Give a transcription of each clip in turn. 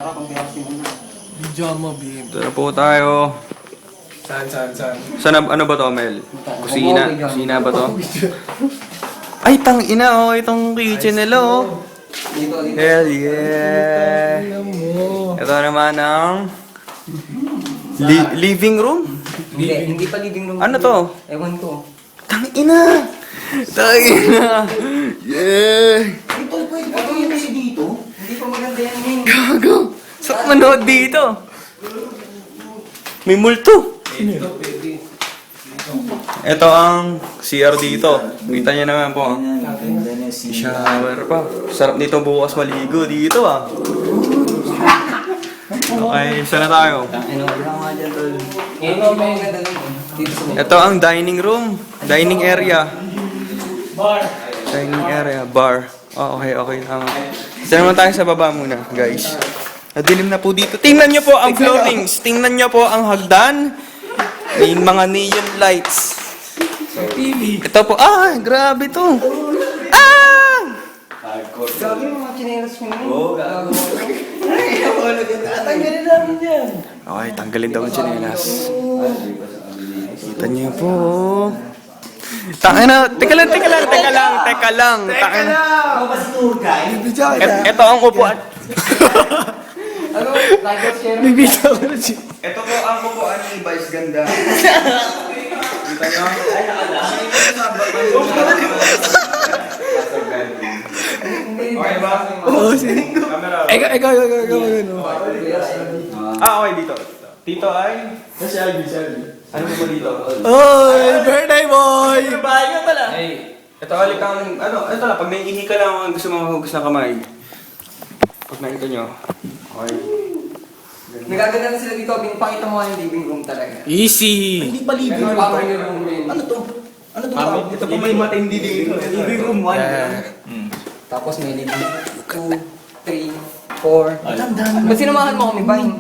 Pijama beam. Ito na po tayo. Saan? Ano ba to, Mel? Kusina? Kusina ba to? Ay, tangina, oh. Itong kitchen nila, oh. Hell yeah. Ito naman ang living room. Hindi pa living room. Ano to? Ewan ko. Tangina. Tangina. Yeah. Ito, pwede ba yung kasi dito? Hindi pa maganda yan, men. Gago. Saan manood dito? May multo. Ito ang CR dito. Kita niyo naman po. Shower pa. Sarap nito bukas maligo dito ah. Okay, saan na tayo? Ito ang dining room. Dining area. Dining area. Bar. Oh, okay. Tama. Saan naman tayo sa baba muna, guys. Nadilim na po dito. Tingnan nyo po ang floorings. Tingnan nyo po ang hagdan. May mga neon lights. Ito po. Ah, grabe to. Ah! Sabi mo mga chinelas mo yun. Oo, gago. Tanggalin namin yan. Okay, tanggalin daw ang tsinelas. Kita niyo po. Tangina, teka lang. Tangina. Ako ba si tour guide? Ito ang upuan. Ano? Lagos share. Bibitaw ko na siya. Ito po ang upuan ni Vice Ganda. Kita niyo? Okay ba? Oo, sige. Ikaw. Okay, dito. Dito ay... Si Alvin. Ano ba dito? Oy, birthday boy! Bahay nga pala. Ito, alik kang... ito lang. Pag naiihi ka lang, gusto mo mahugas ng kamay. Pag nakita nyo. Okay. Nagaganda na sila dito. Pinapakita mo nga yung living room talaga. Easy! Hindi pa living room. Family room din. Ano to? Ito po may matindi dito. Living room 1. Tapos may living room 2, 3, 4. Ba't sinamahan mo kami, Vine?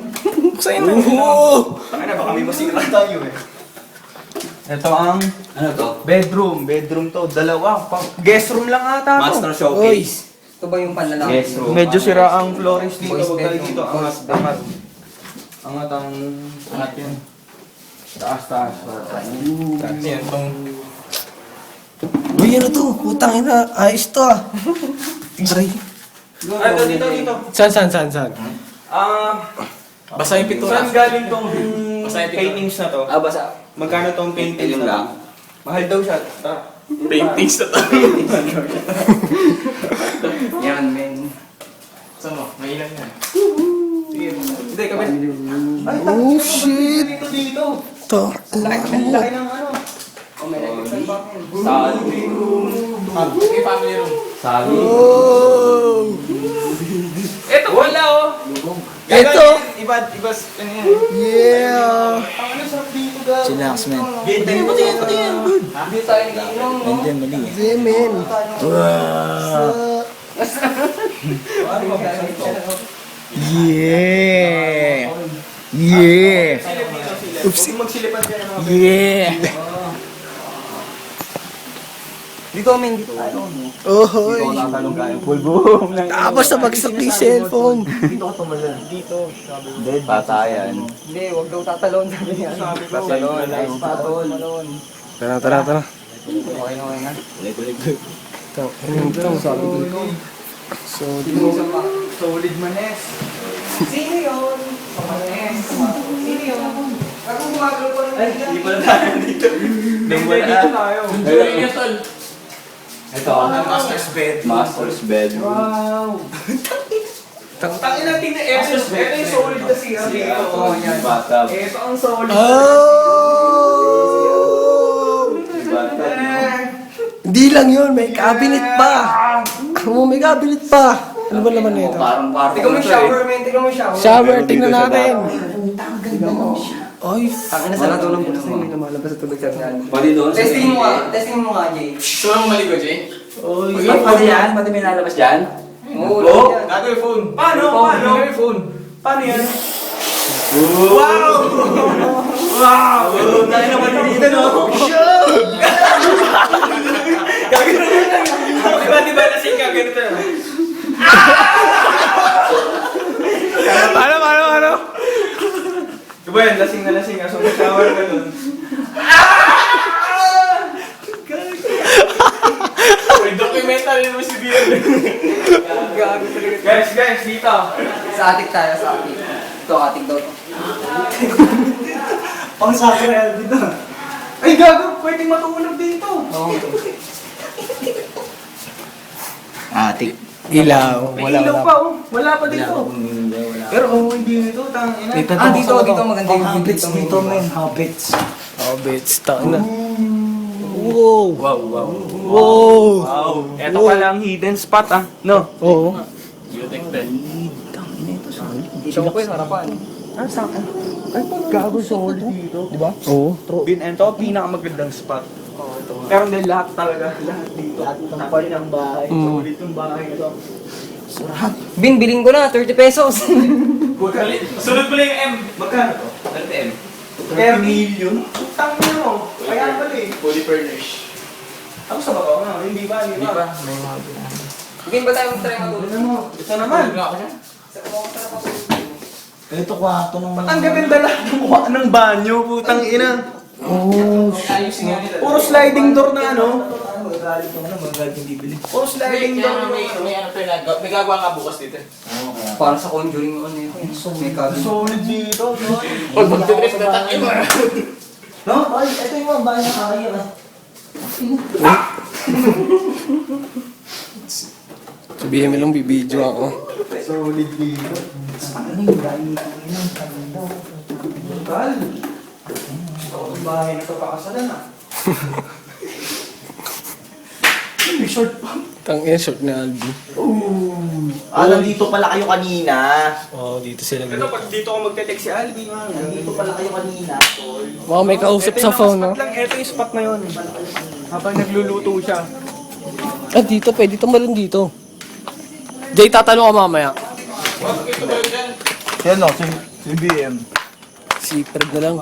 Sa'yo na. Oo! Tangina, baka may masira tayo eh. Ito ang... Ano to? Bedroom to. Dalawa. Guest room lang ata to. Master Showcase. Ito ba yung panlalaki? Yes, bro. Medyo sira ang florist dito. Boys Huwag tayo bedroom. dito. Angat. Angat ang... Angat yan. Taas. Yan tong... Uy, ano to? Putang ina. Ayos to ah. Aray. Dito. Saan? Basta yung pintura. Saan galing tong Basta yung pintura. paintings na to? Basa. Magkano tong paintings Yung na to? lang. Mahal daw siya. Tara. Paintings na to. Yan, men. Saan mo? May ilan yan. Hindi, kami. Ay, Oh, shit. Dito. To. Laki ng ano. Oh, may electric fan ba? Sali. Okay, family room. Sali. Oh! Ito wala oh. Ito. Iba ano yan. Yeah! Ang ano sarap dito ga. Chillax, man. Patingin. Good. Hindi tayo nagiinom, no? Mali eh. Zemen. Yeah! Oops. Magsilipan ka na mga Yeah! Dito, men. Dito tayo. Ohoy! Tatalong kayo. Full boom. Tapos na bagsak ng cellphone. Dead. Patayan. Hindi, huwag daw tatalon. Sabi niya. Tatalon. Tatalon. Tara. Okay na. Ito, sabi ko. So, solid manes. Sino yun? Manes. Sino yun? Ako gumagalo pa rin. Hindi pala tayo dito. Dito tayo. Ito. master's bed. Master's bed. Wow. Tangin natin na Exos. Ito yung solid na siya. Oh, yan. Bathtub. Ito ang solid. Oh! Bathtub. Hindi lang yun, may cabinet pa. May cabinet pa. Ano ba naman nito? Parang kwarto. Tingnan mo yung shower, men. Tingnan mo yung shower. Shower, tingnan natin. Ay, Tangin na sa lahat ng butas na yung lumalabas sa tubig sa saan. Pwede doon. Testing mo nga, Jay. gusto mo maligo, Jay? Pati yan? Pati may nalabas dyan? Oo, Oh! yan. Gago yung phone. Paano? Yung phone. Paano yan? Wow! Wow! Dahil naman dito, no? Diba lasing ka? Ganito na. Well, lasing na lasing ka. So, shower ka nun. May documentary mo si Bian. Gago talaga. Guys, dito. Sa atik tayo, sa atik. Ito, atik daw. Pang sakral dito. Ay, gago. Pwedeng matulog dito. Oo. Atik. Ilaw. May ilaw pa, oh. Wala pa dito. Pero, hindi nito. Tangina. Dito, Dito maganda yung habits dito. dito, men. Habits. Habits. Tangina. Wow. Wow. Ito pala ang hidden spot, ah. No? Oo. Dito ko yung harapan. Ah, saan? Ay, gago solid dito. Di ba? Oo. Bin, ito, pinakamagandang spot. Pero hindi lahat talaga. Lahat dito. Lahat Tampal ng bahay. Solid yung bahay ito. Bin, biling ko na, 30 pesos. Sunod ko lang yung M. Magkano to? 30 M. 30 million? Utang niyo mo. Kaya pala eh. Fully furnished. Ako sa baba na. Hindi ba? Hindi ba? Bin, ba tayo mag-try matulog? Ito naman. Ito kwarto ng mga... Ang gaganda lahat ng banyo. Putang ina. Oh. Puro sliding door na ano. Magagalit naman na, magagalit yung bibili. Puro sliding door na May gagawa ka bukas dito. Para sa Conjuring on ito. May cabin. solid dito. Pag magdadrift na tayo mo. No? Ay, ito yung mga bahay na kaya. Sabihin mo lang, bibidyo ako. Solid dito. Ano yung bahay ng kanda? Tal. Gusto ko itong bahay na ito pakasalan ah. May short pa. Tangina, short na Albi. Nandito pala kayo kanina. Oo, dito sila. Ito, pag dito ako magte-text si Alvin, Nandito pala kayo kanina. Wow, may kausap sa phone, no? Ito yung spot na yun. Habang nagluluto siya. Ah, dito, pwede tumalon dito. Jay, tatanong ka mamaya. Yan o, si BM. Si Fred na lang.